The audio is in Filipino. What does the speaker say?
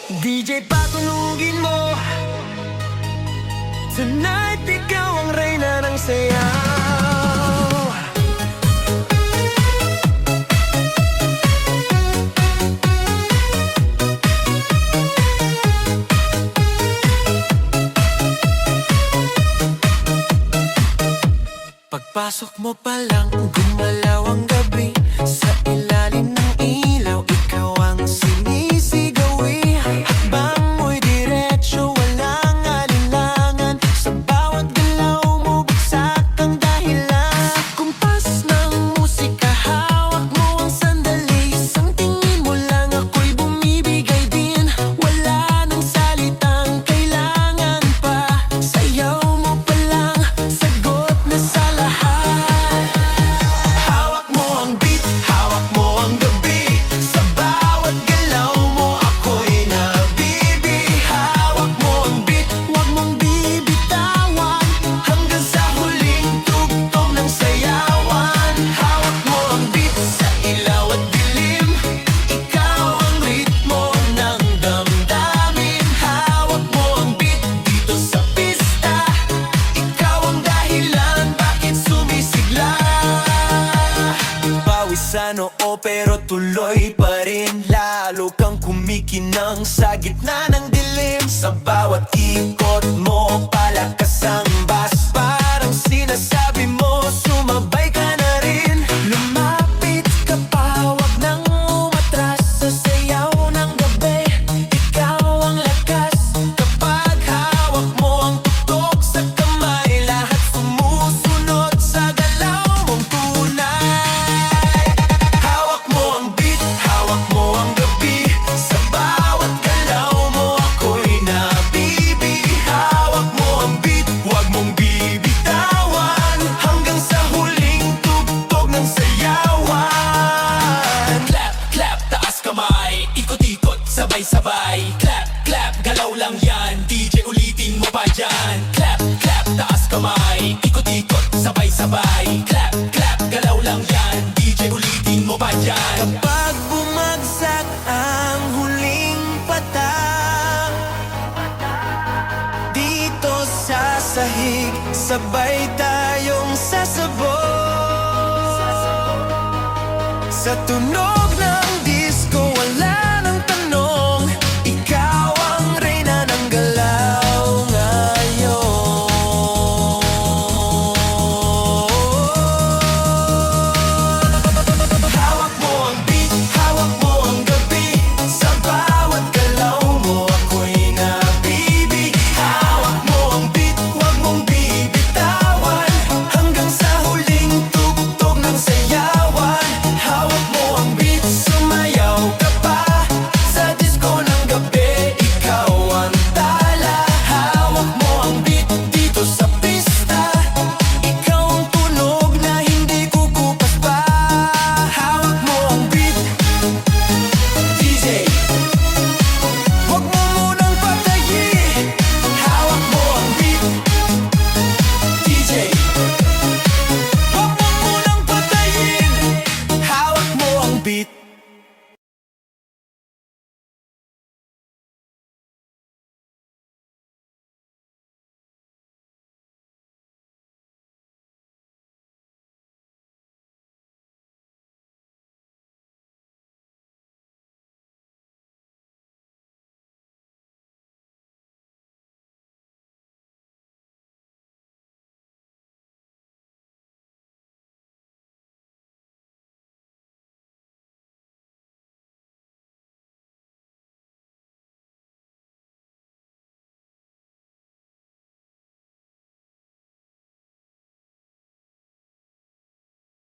DJ patunugin mo. Tonight, ikaw ang reyna ng sayaw. Pagpasok mo pa lang, gumalaw ang gabi. Sa ilalim ng ilaw, ikaw ang sinisigawi. Hakbang mo'y diretso, walang alinlangan. Sa bawat galaw mo, bagsak ang dahilan. Sa kumpas ng musika, hawak mo ang sandali. Isang tingin mo lang, ako'y bumibigay din. Wala nang salitang kailangan pa. Sayaw mo pa lang, sagot na sa lahat. Hawak mo ang beat, hawak mo ang gabi. Sa bawat galaw mo, ako'y nabibi. Hawak mo ang beat, huwag mong bibitawan. Hanggang sa huling tugtog ng sayawan. Hawak mo ang beat sa ilaw at dilim. Ikaw ang ritmo ng damdamin. Hawak mo ang beat dito sa pista. Ikaw ang dahilan bakit sumisigla. Pawis sa noo pero tuloy pa rin. Lalo kang kumikinang sa gitna ng dilim. Sa bawat ikot mo, palakas ang bass. Parang sinasabi mo, sumabay ka na rin. Lumapit ka pa, wag nang umatras. Sa sayaw ng gabi, ikaw ang lakas. Kapag hawak mo ang tuktok sa kamay, lahat sumusunod sa galaw mong tunay. Hawak mo ang beat, hawak mo ang gabi. Sa bawat galaw mo, ako'y nabibi. Hawak mo ang beat, huwag mong bibitawan. Hanggang sa huling tugtog ng sayawan. Clap, clap, taas kamay. Ikot-ikot, sabay-sabay. Clap, clap, galaw lang yan. DJ ulitin mo pa dyan. Clap, clap, taas kamay. Ikot-ikot, sabay-sabay. Clap, clap, galaw lang yan. DJ ulitin mo pa dyan. Kapag bumagsak ang huling patak, dito sa sahig, sabay tayong sasabog. Sa tunog